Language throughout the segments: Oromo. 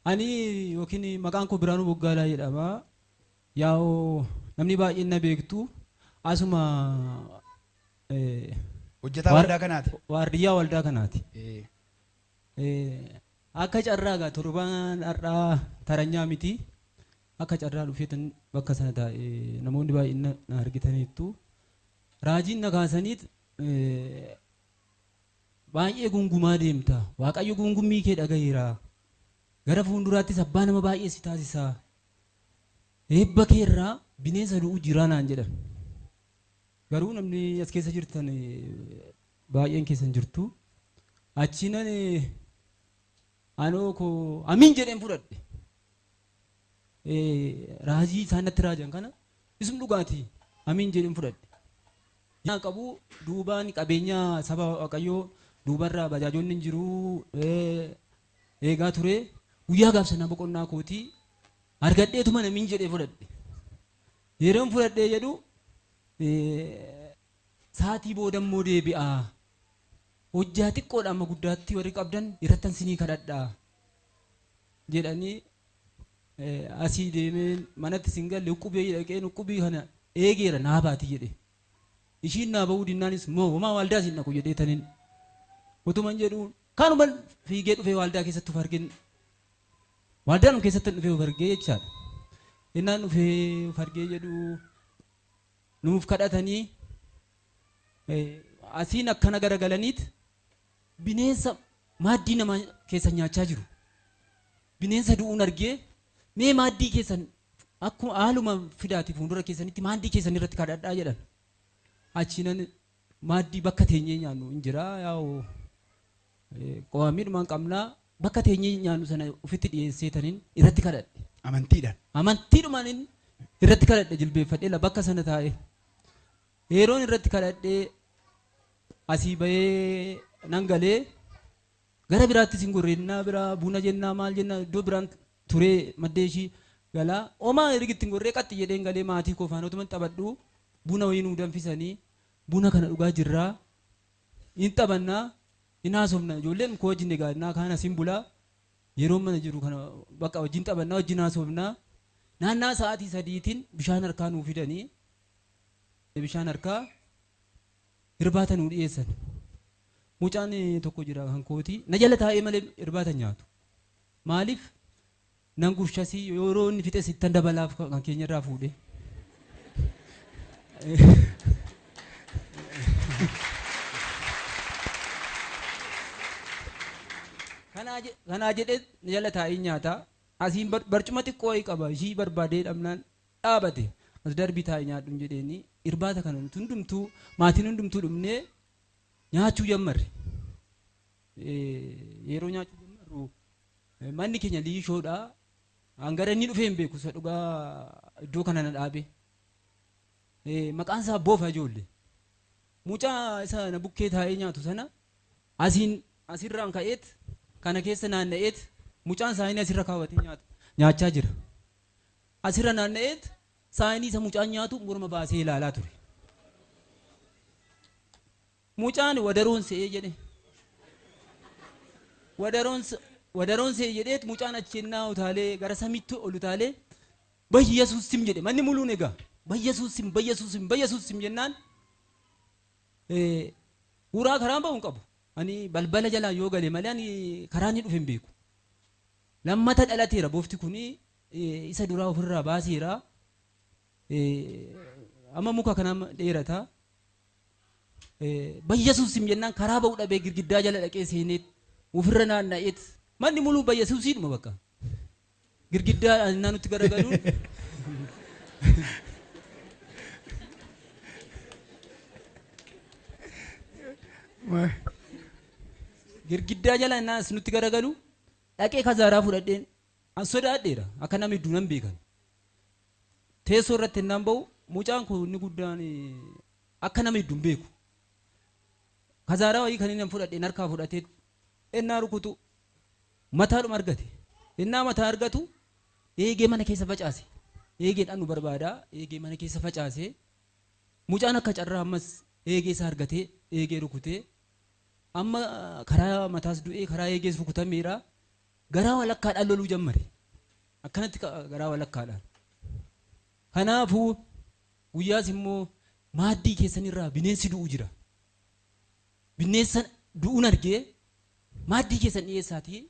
Ani yookiin maqaan koo Biraanuu Boggaalaa jedhama. Yaa'u namni baay'een na beektu asuma hojjetaa waldaa kanaati. Waardiyyaa waldaa kanaati. Akka carraa gaa torbaan har'aa taranyaa miti. Akka carraa dhufeetan bakka sana taa'e namoonni baay'een na argitaniittu. Raajiin na kaasaniit baay'ee gungumaa deemta. Waaqayyo gungummii kee dhagayeera. Gara fuulduraattis abbaa nama baay'ee si taasisa. Eebba kee irraa bineensa du'u jira naan jedhan. Garuu namni as keessa jirtan baay'een keessan jirtu. Achiinan anoo koo amiin jedheen fudhadhe. Raajii isaan natti raajan kana isum dhugaatii amiin jedheen fudhadhe. Yaa qabu duubaan qabeenya saba Waaqayyoo duubarraa bajaajoonni hin jiru eegaa ture. Guyyaa gaafsanaa boqonnaa kootii argadheetuma namiin jedhee fudhadhe. Yeroon fudhadhee jedhu saatii boodammoo deebi'aa. Hojjaa xiqqoodha amma guddaatti warri qabdan irrattan sinii kadhadhaa jedhanii asii deemee manatti sin galle uqqubee dhaqeen uqqubii kana eegeera naa baati jedhe. Ishiin naa ba'uu dinnaanis moo homaa waldaa sin dhaqu jedheetaniin utuman jedhu kanuman fiigee dhufee waldaa keessatti uf argin. Waldaan keessatti dhufee uf argee jechaadha. Innaan dhufee uf argee jedhu nuuf kadhatanii asiin akkana garagalaniit bineensa maaddii nama keessa nyaachaa jiru. Bineensa du'uun argee mee maaddii keessan akkuma haaluma fidaati fuuldura keessanitti maaddii keessan irratti kadhadhaa jedhan. Achiinan maaddii bakka teenyee nyaannu hin jira yaa'u qo'amiidhumaan qabnaa bakka teenyee nyaannu sana ofitti dhiyeesseetaniin irratti kadhadhe. Amantiidhaan. Amantiidhumaan irratti kadhadhe jilbeeffadhee bakka sana taa'e. Yeroon irratti kadhadhee asii bahee nan galee gara biraattis hin gorreennaa biraa buna jennaa maal jennaa iddoo biraan turee maddeeshii galaa homaa ergitti hin gorree qaxxi jedheen galee maatii koo faana otuman taphadhu buna wayii nuu danfisanii buna kana dhugaa jirraa hin taphannaa hin haasofna ijoolleen koo wajjin egaa kaana sin bulaa yeroo mana jiru kana bakka wajjin taphannaa wajjin haasofnaa naannaa sa'aatii sadiitiin bishaan harkaa nuu fidanii bishaan harkaa irbaata nuu dhiyeessan. Mucaan tokko jira kan kooti na jala taa'ee malee irbaata nyaatu. Maaliif nan gurshasii yeroo inni fixe sittan dabalaaf kan keenya irraa fuudhe. Kanaa jedhee na jala taa'ee nyaata. Asiin barcuma xiqqoo wayii qaba ishii barbaadee dhabnaan dhaabate as darbii taa'ee nyaadhu jedheeni irbaata kana hundumtuu maatiin hundumtuu dhumnee nyaachuu jammarre. Yeroo nyaachuu jammarru manni keenya liishoodha. Hangara inni dhufee hin beeku isa dhugaa iddoo kana na dhaabe. Maqaan isaa boofa ijoollee. Mucaa isa na bukkee taa'ee nyaatu sana asirraan ka'eet kana keessa naanna'eet mucaan saayinii asirra kaawwatee nyaachaa jira. Asirra naanna'eet saayinii isa mucaan nyaatu morma baasee ilaalaa ture. Mucaan wadaroon se'ee jedhe. Wadaroon se'ee jedheet mucaan achinnaa utaalee gara samiitti ol utaalee Bayyasuusim jedhe manni muluun egaa Bayyasuusim jennaan uraa karaan ba'uun qabu. Ani balbala jalaa yoo gale malee ani karaa inni dhufe hin beeku. Lammata dhalateera boofti kuni isa duraa ofirraa baaseera. Amma muka kana dheerata. Bayyasuusim jennaan karaa ba'uu dhabee girgiddaa jala dhaqee seeneet ofirra naanna'eet manni muluu Bayyasuusiidhuma bakka. Girgiddaa naannutti garagaluun. Girgiddaa jala naas nutti garagalu dhaqee kazaaraa fudhadheen an sodaadheera akka namni hedduu nan beekan. Teessoo irratti naan ba'u mucaan kun inni guddaan akka nama hedduu hin beeku. Kazaaraa wayii kan inni fudhadheen harkaa fudhatee ennaa rukutu mataadhuma argate. Ennaa mataa argatu eegee mana keessa facaase. Eegeedhaan nu barbaada eegee mana keessa facaase. Mucaan akka carraa ammas eegee isaa argatee eegee rukutee amma karaa mataas du'ee karaa eegees rukutameera. garaa walakkaadhaan loluu jammare. Akkanatti garaa walakkaadhaan. Kanaafuu guyyaas immoo maaddii keessanirraa bineensi du'u jira. Bineensa du'uun argee maaddii keessan dhiyeessaatii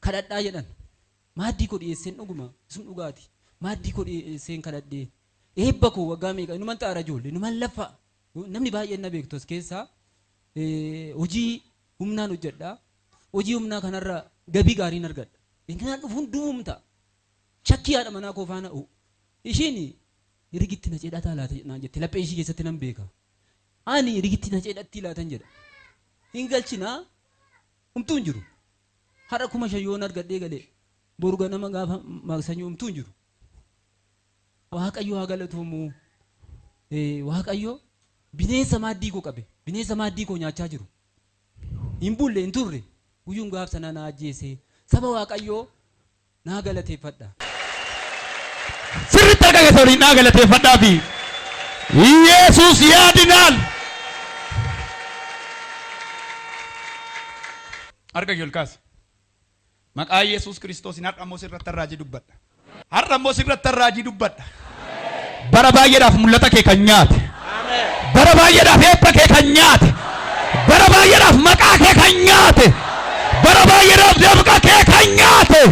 kadhadhaa jedhan. Maaddii koo dhiyeesseen dhuguma sun dhugaati. Maaddii koo dhiyeesseen kadhadhee eebba koo waggaa meeqa inuman xaara ijoollee inuman lafa namni baay'een na beektu as keessaa hojii humnaan hojjedhaa. Hojii humnaa kanarra gabii gaariin argadha. Inkinaan dhufuun du'umta. Shakkii haadha manaa koo faana ishiin rigitti na ceedhataa laata naan jette laphee ishii keessatti nan beeka. Ani rigitti na ceedhatti laatan jedha. Hin galchinaa humtuu hin jiru. Har'a 5,000 argadhee galee boru ganama gaafa maksanyuu humtuu hin jiru. Waaqayyo haa galatoomu. Waaqayyo bineensa maaddii koo qabe. Bineensa maaddii koo nyaachaa jiru. Hin bulle hin turre. Guyyuun gaaf sana na ajjeese. Saba Waaqayyoo naa galateeffadha. Sirriitti argaa keessa waliin naa galateeffadhaa fi Yesuus yaadinaan. Arga Yolkaas. Maqaa Yesuus Kiristoosiin har'a immoo sirratti raajii dubbadha. Har'a immoo sirratti raajii dubbadha. Bara baay'eedhaaf mul'ata kee kan nyaate. Bara baay'eedhaaf eebba kee kan nyaate. Bara baay'eedhaaf maqaa kee kan nyaate. Bara baay'eedhaaf dafqa kee kan nyaate.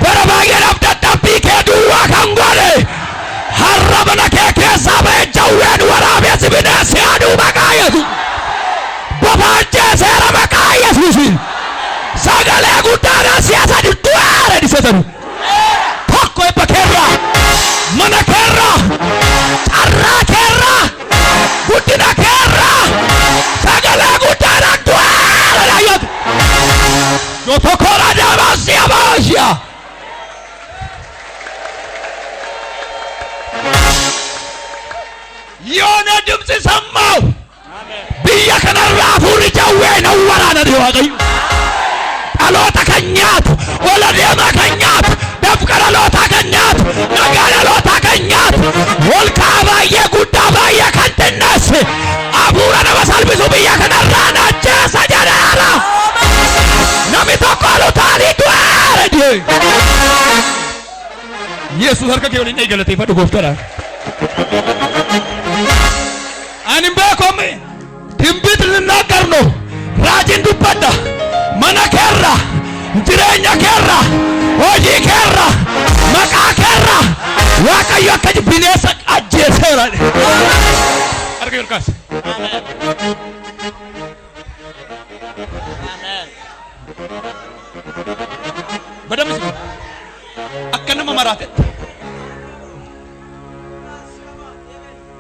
Bara baay'eedhaaf dadhabbii kee duwwaa kan godhe. Har'a mana kee keessaa ba'e jawween waraabessi bineensi aduu maqaa Yesuus. Babaajee seera maqaa Yesuusiin. Sagalee guddaadhaan siyaasa dirtuwaare dhisetanu. Tokko eebba keerraa. Mana keerraa. Carraa keerraa. Guddina keerraa. Sagalee guddaadhaan duwaare dhayyatu. Yo tokkoodha dabaasii abaashiyaa. Yoona dimsi sammaawu. Biyya kanarraa hafuurri jawwee na waraana dhi Waaqayyo. Dhaloota kan nyaatu, wal adeemaa kan nyaatu, dafqa dhalootaa kan nyaatu, nagaa dhalootaa kan nyaatu, ol ka'aa baay'ee guddaa baay'ee kan xinneesse hafuura nama salphisu biyya kanarraa na ajjeesa jedheera. Namni tokko lutaalii du'eera jee. Yesuus harka kee waliin galateeffadhu gooftaadhaan. Ani beekomi timbiitti naggarnu raajiin dubbadha. Mana keerra, jireenya keerra, hojii keerra, maqaa keerra Waaqayyo akka bineensa ajjeeseera. Arga Yolkaas. Badamisi akka nama maraatetti.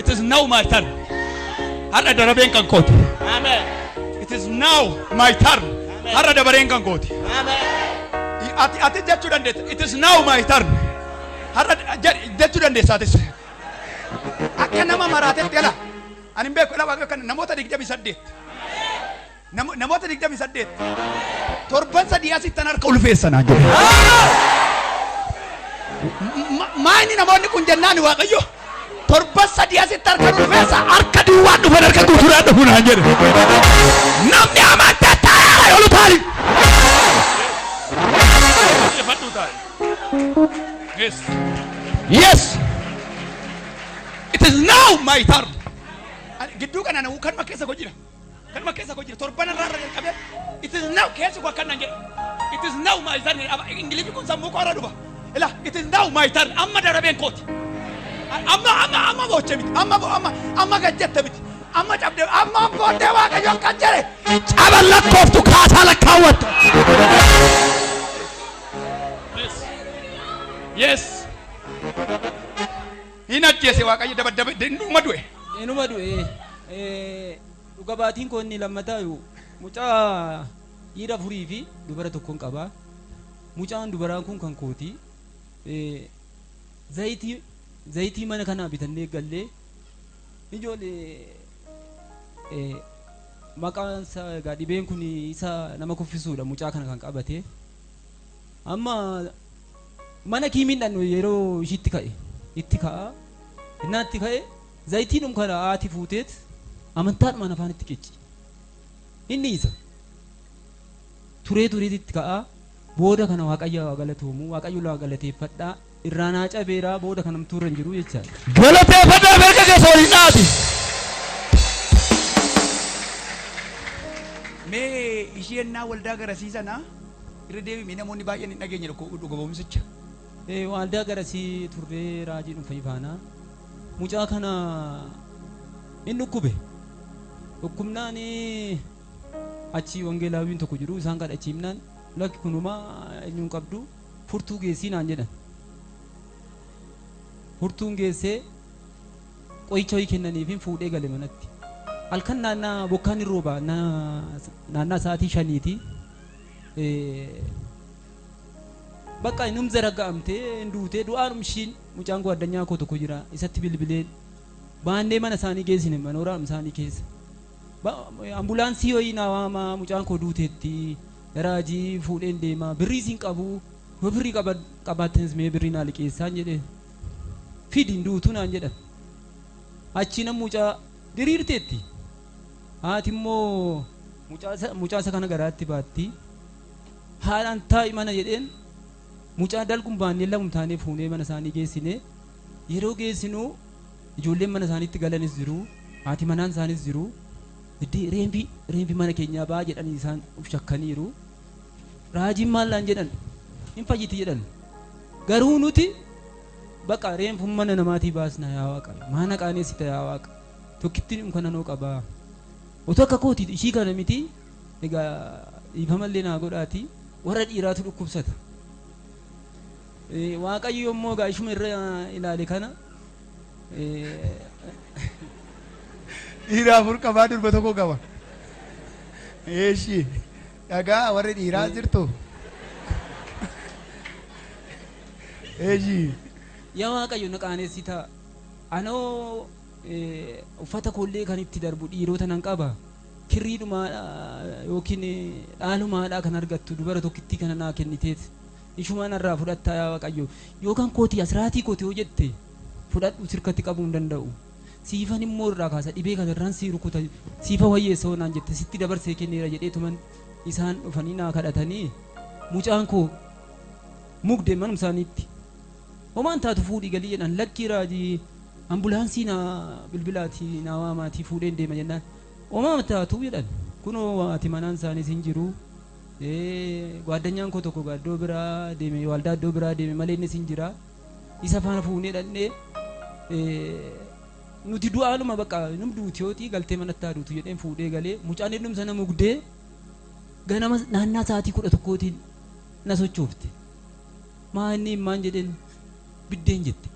It is now my turn. Har'a darabeen kan kooti. It is now my turn. Har'a dabareen kan kooti. Ati jechuu dandeessa. It is now my turn. Har'a jechuu dandeessa atis. Akka nama maraatetti ala. Ani hin beeku Waaqayyo kan namoota 28. Namoota 28. Torban sadii asittan harka ulfeessanaa jedhe. Maayini namoonni kun jennaan Waaqayyo. Torban sadii asitti harka ulfeessa harka duwwaan dhufan harka guutuudhaan dhufu naan jedhe. Namni amantee taa'eera yoo lutaali. Yes. Yes. It is now my turn. Gidduu kana nama kan makkeessa koo jira. Kan makkeessa koo jira. Torban irraa qabee. It is now keessi koo akkan naan jedhe. It is now my turn. Ingiliffii kun sammuu koo irra dhufa. Ila it is now my turn. Amma darabeen kooti. Amma boche miti. Amma gajjatte miti. Amma cabde. Amma boodee Waaqayyo kan jedhe. Caba lakkooftu kaasaa lakkaawwattu. Yes. Hin ajjeese Waaqayyo dabaddabe inuma du'e. Inuma du'e. Dhuga baatiin koo inni lammataa mucaa dhiira 4 fi dubara tokkoon qaba. Mucaan dubaraan kun kan kooti. Zayitii mana kanaa bitannee gallee ijoollee maqaan isaa egaa dhibeen kun isa nama kuffisuudha mucaa kana kan qabate. Amma mana kiimiidhaan yeroo ishiitti ka'e itti ka'a innaatti ka'e zayitiinum kana haati fuuteet amantaadhumaan afaan itti qicci inni isa tureetitti ka'a booda kana waaqayyo haa galatoomu waaqayyo laa galateeffadhaa irraanaa cabeeraa booda kanam turan jiru jechaadha. Galateeffadhaa mirga keessa waliin dhaati. Mee isheenaa waldaa garasiisana irra deebi'ee namoonni baay'een hin dhageenye dhuga ba'umsicha. Waldaa garasii turree raajii dhuunfa ifaanaa mucaa kana hin dhukkube dhukkubnaan achi wangeelaawiin tokko jiru isaan kadhachiifnaan lakki kunumaa eenyuun qabdu furtuu geessii naan jedhan furtuun geessee qo'icha wayii kennaniifin fuudhee gale manatti halkan naannaa bokkaan hin rooba naannaa sa'aatii 5ti bakka inum zaraga'amtee hinduutee du'aan umshiin mucaan koo addunyaa koo tokko jira isatti bilbileen baannee mana isaanii geessine manooraa isaanii keessa ambulaansii wayii naa waamaa mucaan koo duuteetti raajii fuudheen deemaa birrii siin qabu yoo birrii qabaattenis mee birrii naa liqeessaan jedhe fidiin duutuu naan jedhan achi nam mucaa diriirteetti haati immoo mucaasa kana garaatti baatti haadhaan taa'i mana jedheen mucaa dalguun baannee lamum taanee fuunee mana isaanii geessine yeroo geessinu ijoolleen mana isaaniitti galanis jiru haati manaan isaanis jiru reenfi mana keenyaa baa jedhanii isaan uf shakkaniiru raajiin maallaan jedhan hin fayyiti jedhan garuu nuti baqa reenfu mana namaatii baasna yaa waaqa maana qaaneessita yaa waaqa tokkittiin kana noo qabaa otoo akka kooti ishii kana miti egaa dhiifamallee naa godhaati warra dhiiraatu dhukkubsata waaqayyo immoo gaa ishuma irra ilaale kana dhiiraa afur qabaa durba tokko qaba. Eeshi dhagaa warri dhiiraa jirtu. Eeshi yaa waaqayyo na qaaneessita anoo uffata kollee kan itti darbu dhiirota nan qaba kirriidhumaadha yookiin dhaalumaadha kan argattu dubara tokkittii kana naa kenniteet ishuma narraa fudhattaa yaa waaqayyo yookaan kootii asiraatii kootii yoo jette fudhadhu sirkatti qabuu hin danda'u siifan immoo irraa kaasa dhibee kana irraan sii rukuta siifa wayyeessa naan jette sitti dabarsee kenneera jedheetuman isaan dhufanii naa kadhatanii mucaan koo mugdee manum isaaniitti homaan taatu fuudhii galii jedhan lakkii raajii ambulaansii naa bilbilaatii naa waamaatii fuudheen deema jennaan homaan taatu jedhan kunoo ati manaan isaaniis hin jiru gaaddanyaan koo tokko gaaddoo biraa deeme waldaa iddoo biraa deeme malee innis hin jira isa faana fuunee dhannee nuti du'aaluma bakka num duutiyooti galtee manatti haaduutu jedheen fuudhee galee mucaan heddum sana mugdee ganama naannaa sa'aatii 11tiin na sochoofte maa inni maan jedheen biddeen jette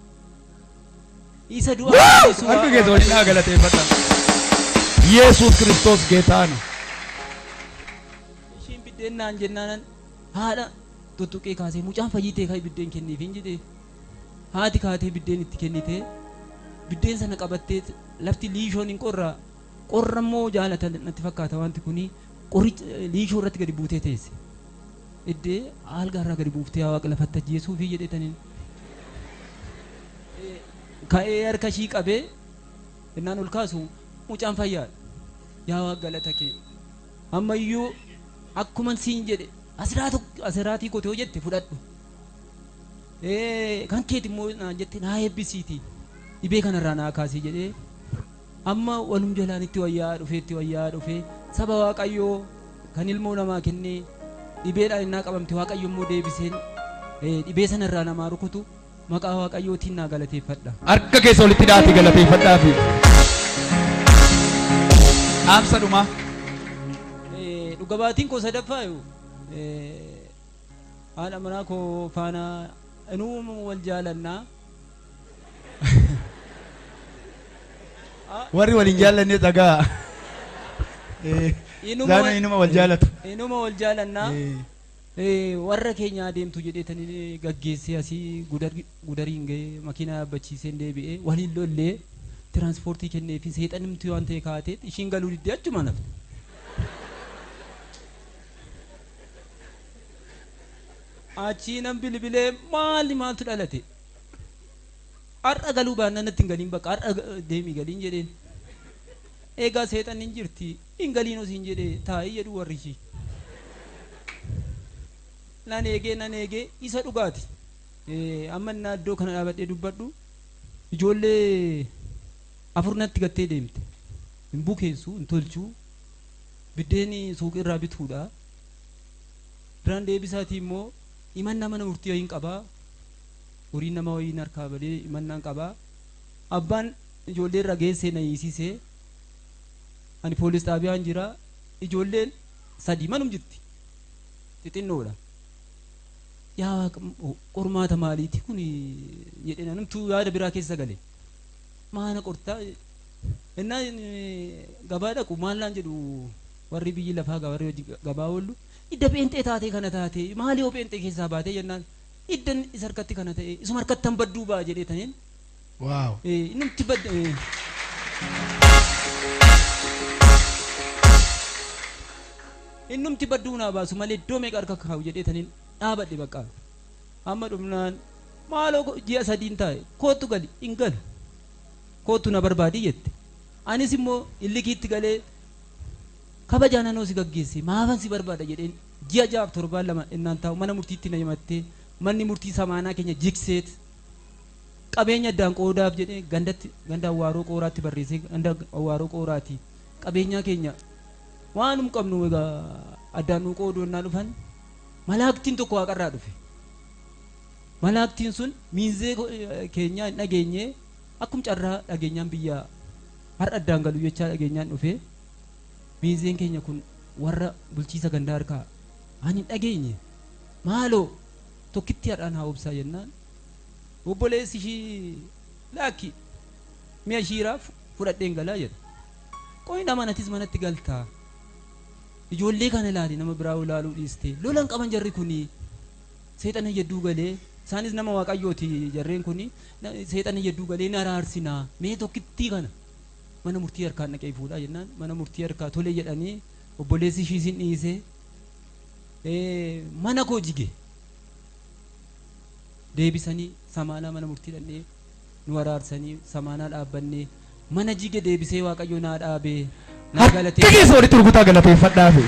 isa du'aa harka keessa waliin galateeffata Yesuus Kiristoos ጌታ ነው ishiin biddeen naan jennaan haadha tuttuqee kaasee mucaan fayyitee kai biddeen kenniif hin jedhee haati kaatee biddeen itti kennitee biddeen sana qabattee lafti liishoon hin qorra immoo jaalatan natti fakkaata wanti kuni qoricha liishoo irratti gadi buutee teesse iddee algaa irraa gadi buuftee yaa waaqa lafatti ajjeesuu fi jedhetaniin ka'ee harka ishii qabee innaan ol kaasu mucaan fayyaadha yaa waaqa galata kee ammayyuu akkuman siin jedhe asiraatii kootee yoo jette fudhadhu kan keeti immoo naan jette naa eebbisiitii dhibee kanarraa naa kaasee jedhee amma walum jalaanitti wayyaa dhufee saba waaqayyoo kan ilmoo namaa kennee dhibeedhaan innaa qabamte waaqayyo immoo deebiseen dhibee sanarraa namaa rukutu maqaa waaqayyootiin naa galateeffadha. Harka keessa walitti dhaati galateeffadhaa fi dhaamsa dhumaa. Dhugabaatiin koo sadaffaa haadha manaa koo faana inuu wal jaalannaa. warri waliin jaallanne dhagaa. Zaana inuma wal jaalatu. Inuma wal jaalannaa. Warra keenya adeemtu jedheetanii gaggeessee asii gudariin ga'ee makiinaa yaabbachiisee deebi'ee waliin lollee tiraanspoortii kennee fi seexanimtu waan ta'e kaateet ishiin galuu diddee achuma nafte. Achii nan bilbilee maaltu dhalate har'a galuu baannaan natti hin galiin bakka har'a deemii galiin jedheen eegaa seexan hin jirti hin galiin osiin jedhee taa'ii jedhu warri ishii nan eegee isa dhugaati. Amma innaa iddoo kana dhaabadhee dubbadhu ijoollee afurnatti gattee deemte. Hin bukeessu, hin tolchuu, biddeeni suuqii irraa bituudha. Biraan deebisaatii immoo imannaa mana murtii wayiin qabaa. Horiin nama wayiin harkaa balee imannaan qabaa. Abbaan ijoollee irra geessee na hiisisee ani poolis xaabiyaan jira. Ijoolleen 3 manum jirti. Xixinnoodha. Yaa qormaata maaliiti kun jedhee namtu yaada biraa keessa gale. Maana qortaa innaa gabaa dhaqu maallaan jedhu warri biyyi lafaa warri gabaa oollu idda pheenxee taatee kana taatee maali yoo pheenxee keessaa baatee jennaan iddan isa harkatti kana ta'e isuma harkatti han badduu ba'a jedhee taniin. Waaw. Namti badda. Innumti badduu naa baasu malee iddoo meeqa harka kaa'u jedhee taniin dhaabadhe bakka. Amma dhumnaan maaloo ji'a 3 taa'e kootu gali hin galu. Kootu na barbaadii jette. Anis immoo illikiitti galee kabajaa naannoo si gaggeesse maafan si barbaada jedheen ji'a 6-7 innaan taa'u mana murtiitti na himattee manni murtii samaanaa keenya jigseet qabeenya addaan qoodaaf jedhee ganda awwaaroo qooraatti barreessee ganda awwaaroo qooraati qabeenyaa keenya waanum qabnu egaa addaan nu qoodonnaa dhufan malaaktiin tokko waaqarraa dhufe. Malaaktiin sun miinzee keenya dhageenyee akkum carraa dhageenyaan biyya har'a addaan galu jechaa dhageenyaan dhufe miinzeen keenya kun warra bulchiisa gandaa harkaa ani dhageenye maaloo tokkitti hadhaan haa obsaa jennaan obboleessi ishii laakki mi'a ishiiraaf fudhadheen galaa jedha. Qoyna manatis manatti galtaa ijoollee kana ilaali nama biraa ilaaluu dhiiste lolan qaban jarri kuni seexana yedduu galee isaanis nama waaqayyooti jarreen kuni seexana yedduu galee na araarsinaa mee tokkitti kana mana murtii harkaan dhaqee fuudhaa jennaan mana murtii harkaa tole jedhanii obboleessi ishii sin dhiise mana koo jige deebisanii samaanaa mana murtii dhannee nu araarsanii samaanaa dhaabbannee mana jige deebisee waaqayyo naa dhaabee naa galatee. Harka keessa walitti rukutaa galateeffadhaafi.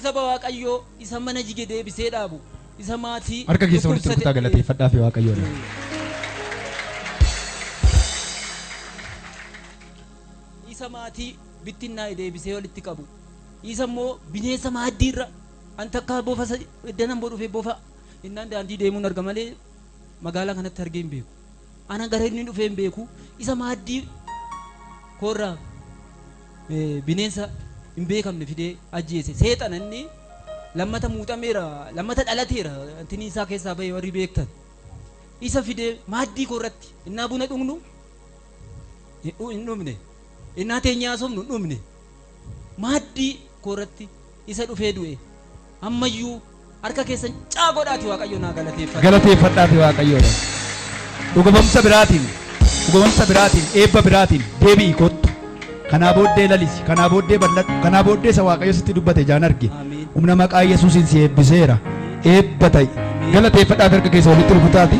Saba waaqayyo isa mana jige deebisee dhaabu isa maatii. Harka keessa walitti rukutaa galateeffadhaafi waaqayyoodha. Isa maatii bittinnaa'e deebisee walitti qabu. Isa immoo bineensa maaddiirra an takka bofa iddanan boo dhufee bofa innaan daandii deemuun arga malee magaalaa kanatti argee hin beeku. Ana gara inni dhufee hin beeku. Isa maaddii koorraa bineensa hin beekamne fidee ajjeese. Seexana inni lammata muuxameera lammata dhalateera antini isaa keessaa bahee warri beektan. Isa fidee maaddii koorratti innaa buna dhugnu hin dhumne. Innaa teenyaa somnu hin dhumne. Maaddii koorratti isa dhufee du'e. Ammayyuu harka keessan caagodhaati waaqayyo naa galateeffadha. Galateeffadhaafi waaqayyoodha. Dhugumamsa biraatiin eebba biraatiin deebi'i kottu. Kanaa booddee lalisi, kanaa booddee bal'adhu, kanaa booddee isa waaqayyo sitti dubbate jaan arge. Humna maqaa Yesuusiin si eebbiseera. Eebba ta'i. Galateeffadhaafi harka keessa walitti rukutaati.